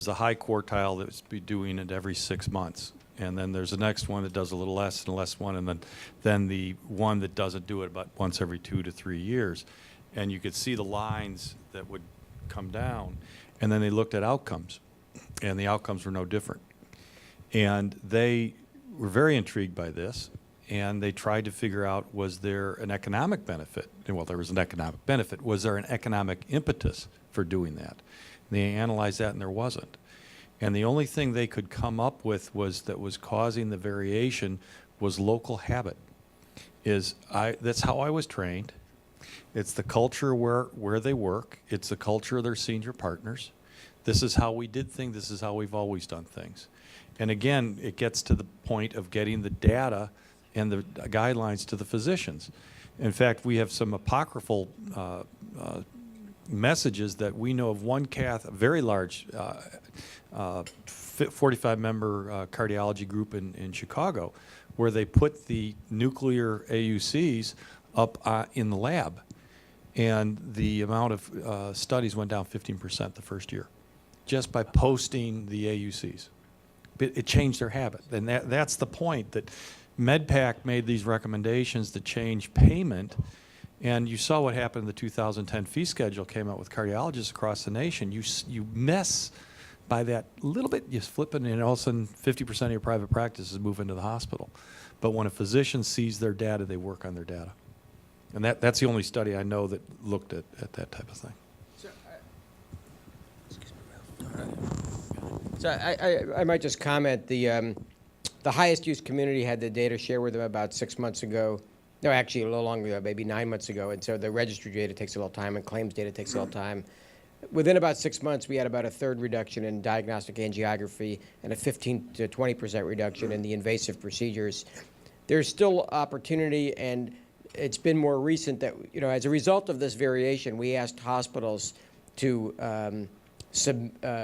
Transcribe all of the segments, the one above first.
a high quartile that's be doing it every 6 months. And then there's the next one that does a little less and less one, and then the one that doesn't do it about once every 2 to 3 years. And you could see the lines that would come down. And then they looked at outcomes, and the outcomes were no different. And they were very intrigued by this, and they tried to figure out, was there an economic benefit? And, well, there was an economic benefit. Was there an economic impetus for doing that? And they analyzed that, and there wasn't. And the only thing they could come up with that was causing the variation was local habit. That's how I was trained. It's the culture where they work. It's the culture of their senior partners. This is how we did things. This is how we've always done things. And again, it gets to the point of getting the data and the guidelines to the physicians. In fact, we have some apocryphal messages that we know of one a very large 45-member cardiology group in Chicago, where they put the nuclear AUCs up in the lab, and the amount of studies went down 15% the first year, just by posting the AUCs. It changed their habit, and that's the point, that MedPAC made these recommendations to change payment. And you saw what happened in the 2010 fee schedule came out with cardiologists across the nation. You mess by that little bit, you flip it, and all of a sudden 50% of your private practices move into the hospital. But when a physician sees their data, they work on their data. And that's the only study I know that looked at that type of thing. So I might just comment, the highest use community had the data shared with them about 6 months ago. No, actually a little longer ago, maybe 9 months ago. And so the registry data takes a little time, and claims data takes a little time. Within about 6 months, we had about a third reduction in diagnostic angiography and a 15 to 20% reduction in the invasive procedures. There's still opportunity, and it's been more recent that, as a result of this variation, we asked hospitals to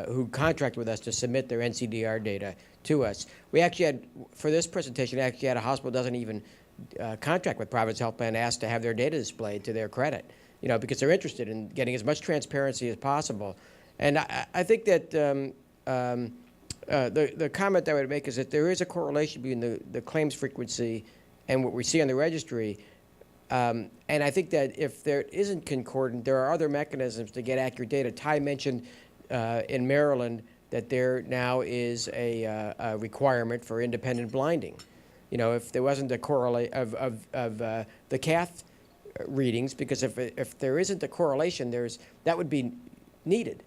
who contract with us to submit their NCDR data to us. We actually had, for this presentation, actually had a hospital doesn't even contract with Providence Health Plan asked to have their data displayed to their credit, because they're interested in getting as much transparency as possible. And I think that the comment I would make is that there is a correlation between the claims frequency and what we see on the registry. And I think that if there isn't concordant, there are other mechanisms to get accurate data. Ty mentioned in Maryland that there now is a requirement for independent blinding. If there wasn't a correlate of the cath readings, because if there isn't a correlation, that would be needed.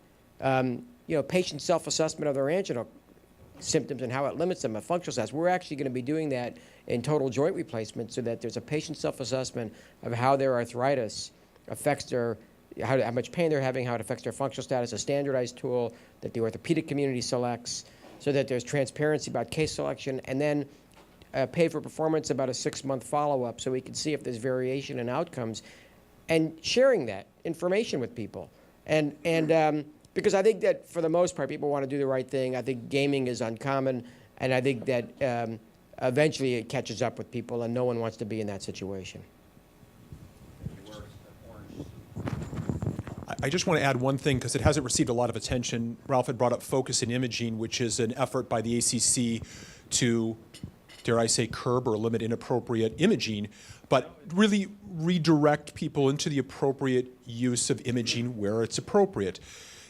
Patient self-assessment of their angina symptoms and how it limits them, a functional test. We're actually going to be doing that in total joint replacement, so that there's a patient self-assessment of how their arthritis affects how much pain they're having, how it affects their functional status, a standardized tool that the orthopedic community selects, so that there's transparency about case selection, and then pay for performance about a 6-month follow-up, so we can see if there's variation in outcomes, and sharing that information with people. And because I think that for the most part, people want to do the right thing. I think gaming is uncommon, and I think that eventually it catches up with people, and no one wants to be in that situation. I just want to add one thing, because it hasn't received a lot of attention. Ralph had brought up Focus in Imaging, which is an effort by the ACC to, dare I say, curb or limit inappropriate imaging, but really redirect people into the appropriate use of imaging where it's appropriate.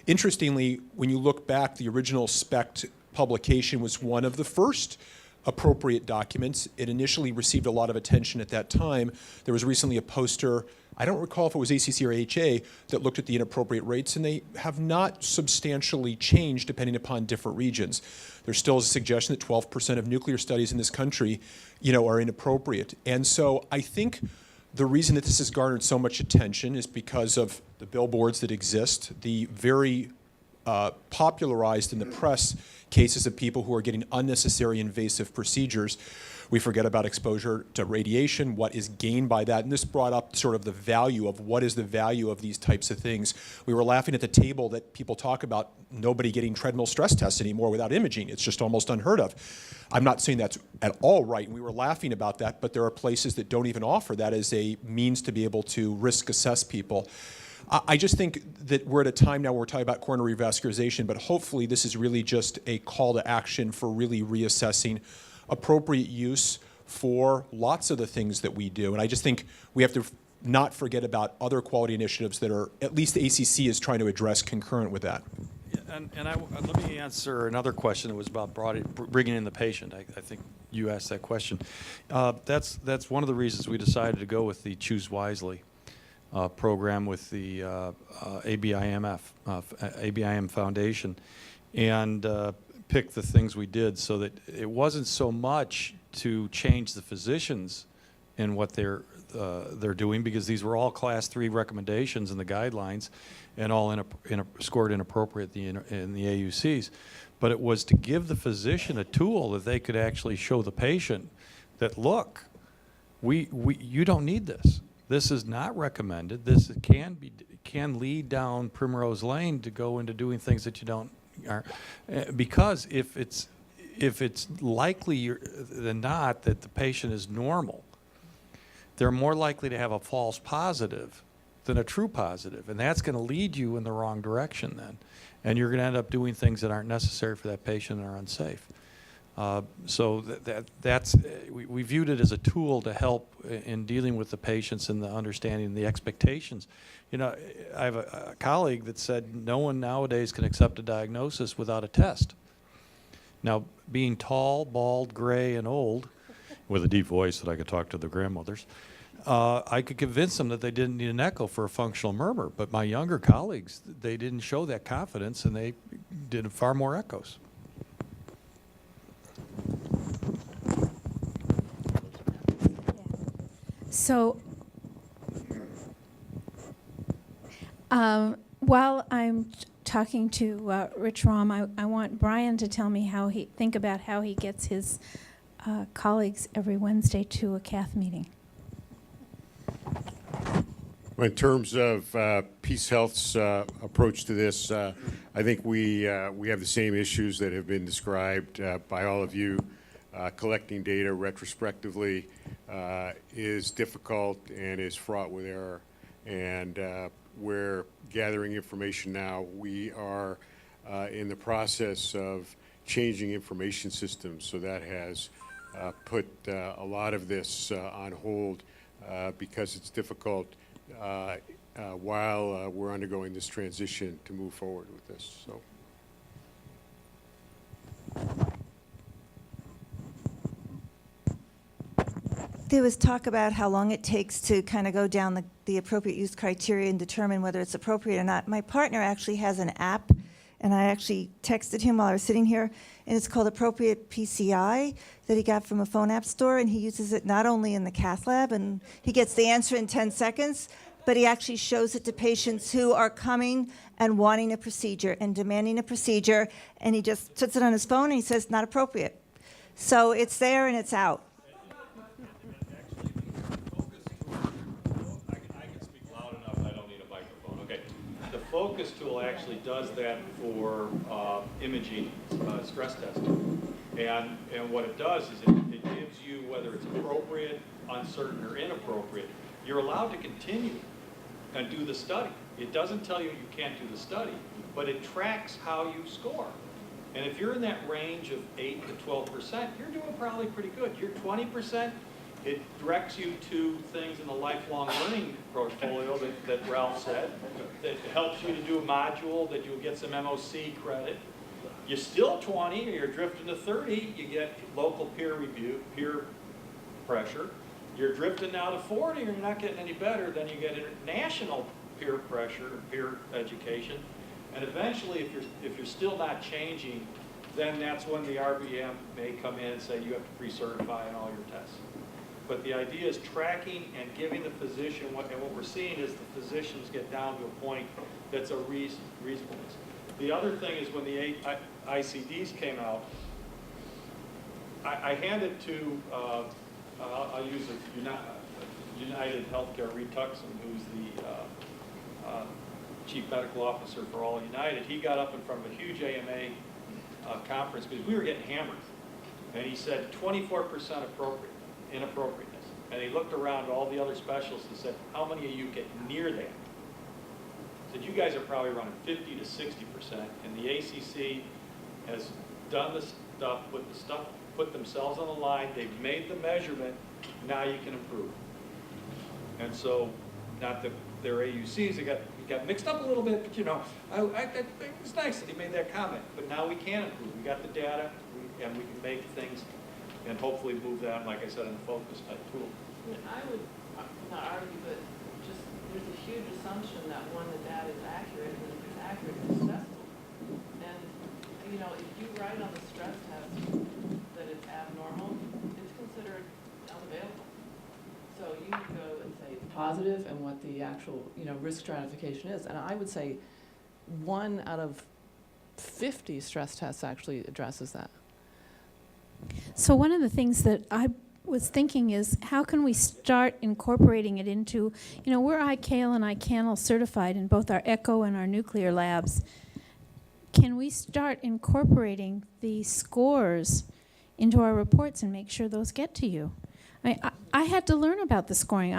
Interestingly, when you look back, the original SPECT publication was one of the first appropriate documents. It initially received a lot of attention at that time. There was recently a poster, I don't recall if it was ACC or AHA, that looked at the inappropriate rates, and they have not substantially changed depending upon different regions. There still is a suggestion that 12% of nuclear studies in this country, are inappropriate. And so I think the reason that this has garnered so much attention is because of the billboards that exist, the very popularized in the press cases of people who are getting unnecessary invasive procedures. We forget about exposure to radiation, what is gained by that, and this brought up sort of the value of what is the value of these types of things. We were laughing at the table that people talk about nobody getting treadmill stress tests anymore without imaging. It's just almost unheard of. I'm not saying that's at all right, and we were laughing about that, but there are places that don't even offer that as a means to be able to risk assess people. I just think that we're at a time now where we're talking about coronary revascularization, but hopefully this is really just a call to action for really reassessing appropriate use for lots of the things that we do. And I just think we have to not forget about other quality initiatives that are, at least the ACC is trying to address concurrent with that. Let me answer another question that was about bringing in the patient. I think you asked that question. That's one of the reasons we decided to go with the Choose Wisely program with the ABIM Foundation, and pick the things we did so that it wasn't so much to change the physicians in what they're doing, because these were all Class 3 recommendations in the guidelines and all scored inappropriate in the AUCs. But it was to give the physician a tool that they could actually show the patient that, look, you don't need this. This is not recommended. This can lead down Primrose Lane to go into doing things that you don't are, because if it's likely than not that the patient is normal, they're more likely to have a false positive than a true positive, and that's going to lead you in the wrong direction then, and you're going to end up doing things that aren't necessary for that patient and are unsafe. So we viewed it as a tool to help in dealing with the patients and the understanding the expectations. You know, I have a colleague that said no one nowadays can accept a diagnosis without a test. Now, being tall, bald, gray, and old, with a deep voice that I could talk to the grandmothers, I could convince them that they didn't need an echo for a functional murmur. But my younger colleagues, they didn't show that confidence, and they did far more echoes. So while I'm talking to Rich Rom, I want Brian to tell me how he gets his colleagues every Wednesday to a cath meeting. In terms of Peace Health's approach to this, I think we have the same issues that have been described by all of you. Collecting data retrospectively is difficult and is fraught with error. And we're gathering information now. We are in the process of changing information systems, so that has put a lot of this on hold because it's difficult while we're undergoing this transition to move forward with this. So. There was talk about how long it takes to kind of go down the appropriate use criteria and determine whether it's appropriate or not. My partner actually has an app, and I actually texted him while I was sitting here, and it's called Appropriate PCI that he got from a phone app store, and he uses it not only in the cath lab, and he gets the answer in 10 seconds, but he actually shows it to patients who are coming and wanting a procedure and demanding a procedure, and he just puts it on his phone and he says, not appropriate. So it's there and it's out. Focus tool actually does that for imaging stress testing, and what it does is it gives you whether it's appropriate, uncertain, or inappropriate. You're allowed to continue and do the study. It doesn't tell you you can't do the study, but it tracks how you score. And if you're in that range of 8 to 12%, you're doing probably pretty good. You're 20%. It directs you to things in the lifelong learning portfolio that Ralph said, that helps you to do a module that you'll get some MOC credit. You're still 20 or you're drifting to 30, you get local peer review, peer pressure. You're drifting now to 40 or you're not getting any better, then you get international peer pressure, peer education. And eventually, if you're still not changing, then that's when the RBM may come in and say you have to pre-certify on all your tests. But the idea is tracking and giving the physician, and what we're seeing is the physicians get down to a point that's a reasonableness. The other thing is when the ICDs came out, I handed to, I'll use United Healthcare, Reed Tuckson, who's the Chief Medical Officer for all United. He got up in front of a huge AMA conference because we were getting hammered. And he said 24% inappropriateness. And he looked around at all the other specialists and said, how many of you get near that? that you guys are probably running 50 to 60%, and the ACC has done the stuff, put themselves on the line, they've made the measurement, now you can improve. And so, not that their AUCs, it got mixed up a little bit, but you know, I think it's nice that he made that comment, but now we can improve. We got the data, and we can make things, and hopefully move that, like I said, in a focus type tool. I would not argue, but just there's a huge assumption that one, the data is accurate, and if it's accurate, it's successful. And you know, if you write on the stress test that it's abnormal, it's considered unavailable. So you need to go and say positive and what the actual, you know, risk stratification is. And I would say 1 out of 50 stress tests actually addresses that. So one of the things that I was thinking is, how can we start incorporating it into, you know, we're ICAL and ICANL certified in both our echo and our nuclear labs. Can we start incorporating the scores into our reports and make sure those get to you? I had to learn about the scoring.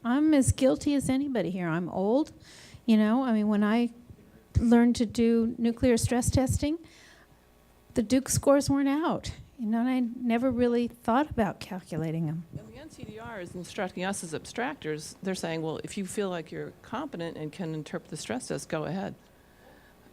I'm as guilty as anybody here. I'm old, you know. I mean, when I learned to do nuclear stress testing, the Duke scores weren't out. You know, and I never really thought about calculating them. And the NCDR is instructing us as abstractors. They're saying, well, if you feel like you're competent and can interpret the stress test, go ahead.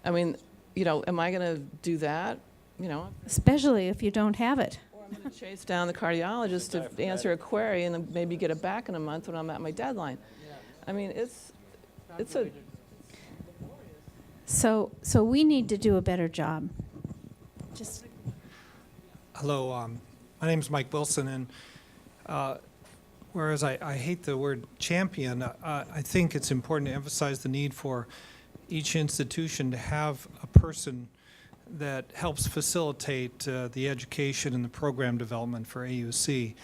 I mean, you know, am I going to do that? You know, Especially if you don't have it. or I'm going to chase down the cardiologist to answer a query and then maybe get it back in a month when I'm at my deadline. I mean, it's a. So we need to do a better job. Just. Hello, my name is Mike Wilson, and whereas I hate the word champion, I think it's important to emphasize the need for each institution to have a person that helps facilitate the education and the program development for AUC.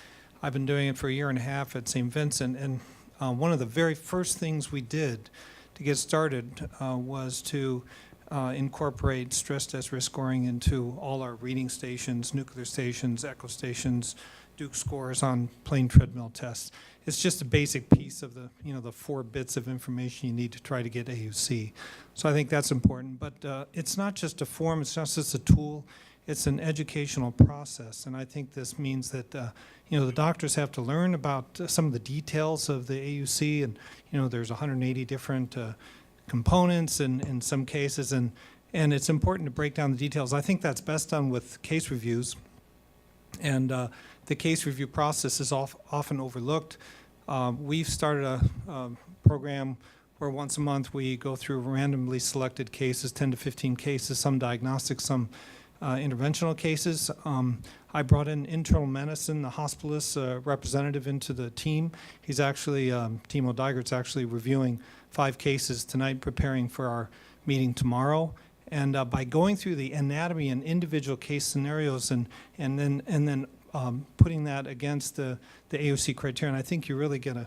I've been doing it for 1.5 years at St. Vincent, and one of the very first things we did to get started was to incorporate stress test risk scoring into all our reading stations, nuclear stations, echo stations, Duke scores on plain treadmill tests. It's just a basic piece of the, you know, the 4 bits of information you need to try to get AUC. So I think that's important. But it's not just a form, it's not just a tool, it's an educational process. And I think this means that, you know, the doctors have to learn about some of the details of the AUC. And, you know, there's 180 different components in some cases, and it's important to break down the details. I think that's best done with case reviews, and the case review process is often overlooked. We've started a program where once a month we go through randomly selected cases, 10 to 15 cases, some diagnostic, some interventional cases. I brought in internal medicine, the hospitalist representative into the team. He's actually, Timo Digert's actually reviewing 5 cases tonight, preparing for our meeting tomorrow. And by going through the anatomy and individual case scenarios and then putting that against the AOC criterion, I think you really get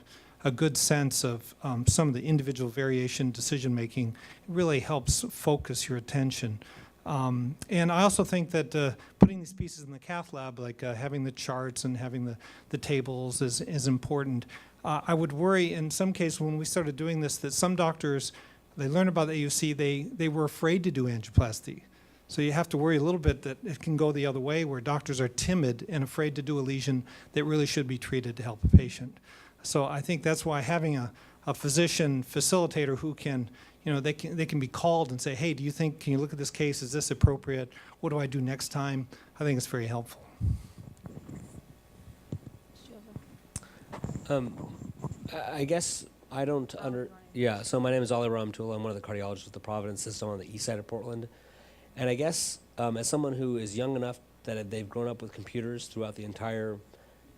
a good sense of some of the individual variation decision making. It really helps focus your attention. And I also think that putting these pieces in the cath lab, like having the charts and having the tables is important. I would worry in some cases when we started doing this that some doctors, they learn about the AUC, they were afraid to do angioplasty. So you have to worry a little bit that it can go the other way, where doctors are timid and afraid to do a lesion that really should be treated to help a patient. So I think that's why having a physician facilitator who can, you know, they can be called and say, hey, do you think, can you look at this case, is this appropriate? What do I do next time? I think it's very helpful. I guess I don't yeah, so my name is Ali Ramtul. I'm one of the cardiologists with the Providence system on the east side of Portland. And I guess as someone who is young enough that they've grown up with computers throughout the entire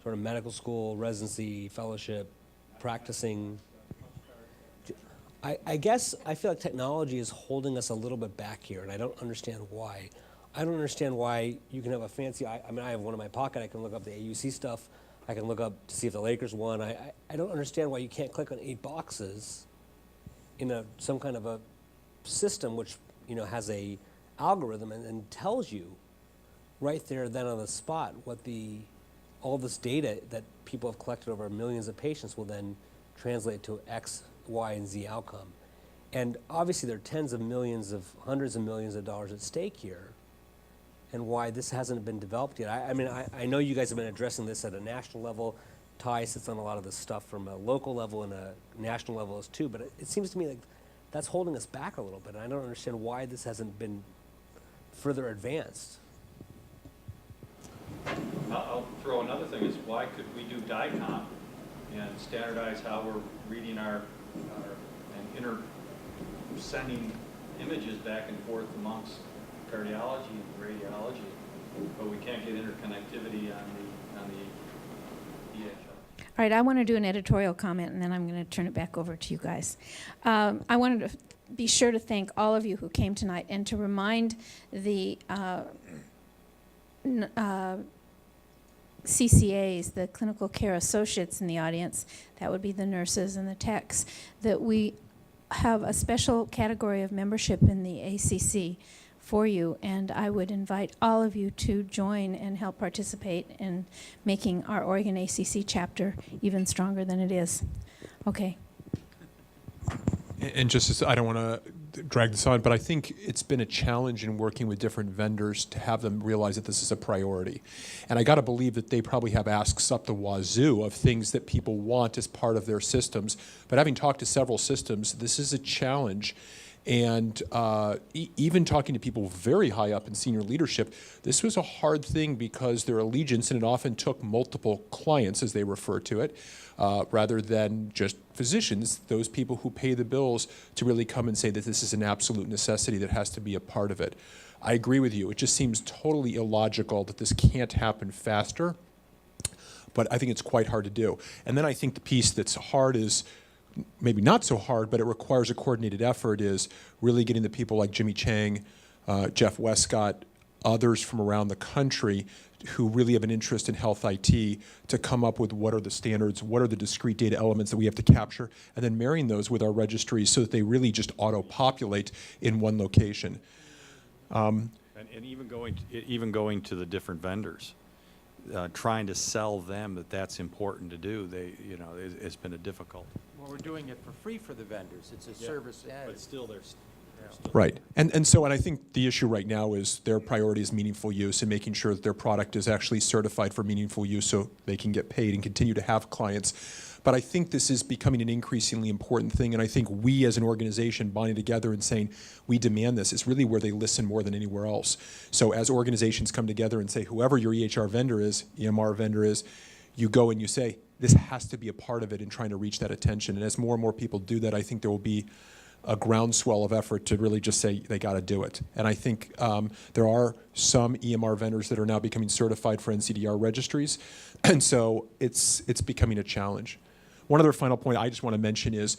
sort of medical school, residency, fellowship, practicing, I guess I feel like technology is holding us a little bit back here, and I don't understand why. I don't understand why you can have a fancy, I mean, I have one in my pocket, I can look up the AUC stuff, I can look up to see if the Lakers won. I don't understand why you can't click on 8 boxes in some kind of a system which, you know, has a algorithm and tells you right there then on the spot what all this data that people have collected over millions of patients will then translate to X, Y, and Z outcome. And obviously, there are tens of millions hundreds of millions of dollars at stake here, and why this hasn't been developed yet. I mean, I know you guys have been addressing this at a national level. Ty sits on a lot of this stuff from a local level and a national level as too, but it seems to me like that's holding us back a little bit. And I don't understand why this hasn't been further advanced. I'll throw another thing is why could we do DICOM and standardize how we're reading and sending images back and forth amongst cardiology and radiology, but we can't get interconnectivity on the EHR. All right, I want to do an editorial comment, and then I'm going to turn it back over to you guys. I wanted to be sure to thank all of you who came tonight and to remind the CCAs, the clinical care associates in the audience, that would be the nurses and the techs, that we have a special category of membership in the ACC for you, and I would invite all of you to join and help participate in making our Oregon ACC chapter even stronger than it is. Okay. And just as I don't want to drag this on, but I think it's been a challenge in working with different vendors to have them realize that this is a priority. And I got to believe that they probably have asks up the wazoo of things that people want as part of their systems. But having talked to several systems, this is a challenge. And even talking to people very high up in senior leadership, this was a hard thing because their allegiance, and it often took multiple clients, as they refer to it, rather than just physicians, those people who pay the bills, to really come and say that this is an absolute necessity that has to be a part of it. I agree with you. It just seems totally illogical that this can't happen faster, but I think it's quite hard to do. And then I think the piece that's hard is, maybe not so hard, but it requires a coordinated effort, is really getting the people like Jimmy Chang, Jeff Westcott, others from around the country who really have an interest in health IT to come up with what are the standards, what are the discrete data elements that we have to capture, and then marrying those with our registries so that they really just auto-populate in one location. And even going to the different vendors, trying to sell them that that's important to do, it's been a difficult. Well, we're doing it for free for the vendors. It's a service. But still, there's Right. And I think the issue right now is their priority is meaningful use and making sure that their product is actually certified for meaningful use so they can get paid and continue to have clients. But I think this is becoming an increasingly important thing, and I think we as an organization bonding together and saying we demand this is really where they listen more than anywhere else. So as organizations come together and say whoever your EHR vendor is, EMR vendor is, you go and you say this has to be a part of it in trying to reach that attention. And as more and more people do that, I think there will be a groundswell of effort to really just say they got to do it. And I think there are some EMR vendors that are now becoming certified for NCDR registries, and so it's becoming a challenge. One other final point I just want to mention is,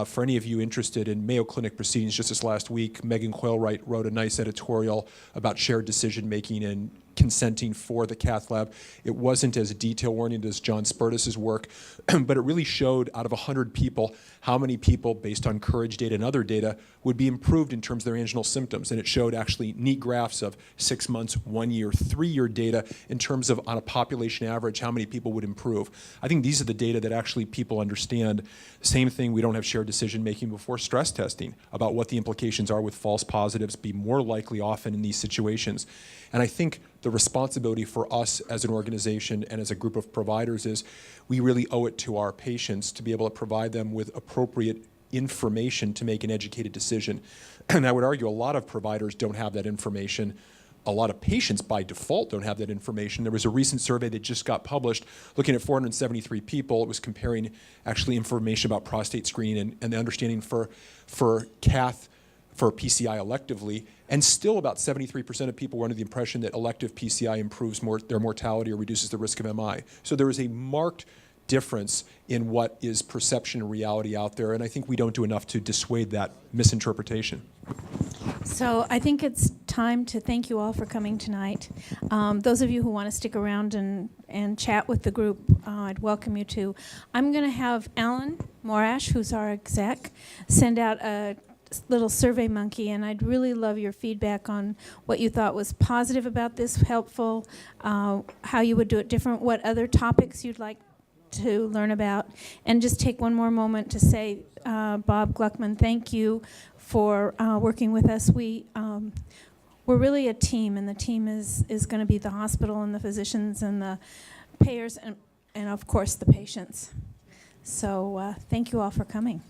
for any of you interested in Mayo Clinic proceedings, just this last week, Megan Quailwright wrote a nice editorial about shared decision-making and consenting for the cath lab. It wasn't as detail-oriented as John Spurtis's work, but it really showed out of 100 people how many people, based on courage data and other data, would be improved in terms of their anginal symptoms. And it showed actually neat graphs of 6 months, 1 year, 3-year data in terms of, on a population average, how many people would improve. I think these are the data that actually people understand. Same thing, we don't have shared decision-making before stress testing about what the implications are with false positives, be more likely often in these situations. And I think the responsibility for us as an organization and as a group of providers is we really owe it to our patients to be able to provide them with appropriate information to make an educated decision. And I would argue a lot of providers don't have that information. A lot of patients by default don't have that information. There was a recent survey that just got published looking at 473 people. It was comparing actually information about prostate screening and the understanding for cath, for PCI electively, and still about 73% of people were under the impression that elective PCI improves their mortality or reduces the risk of MI. So there is a marked difference in what is perception and reality out there, and I think we don't do enough to dissuade that misinterpretation. So I think it's time to thank you all for coming tonight. Those of you who want to stick around and chat with the group, I'd welcome you to. I'm going to have Alan Morash, who's our exec, send out a little survey monkey, and I'd really love your feedback on what you thought was positive about this, helpful, how you would do it different, what other topics you'd like to learn about. And just take one more moment to say, Bob Gluckman, thank you for working with us. We're really a team, and the team is going to be the hospital and the physicians and the payers and of course, the patients. So thank you all for coming.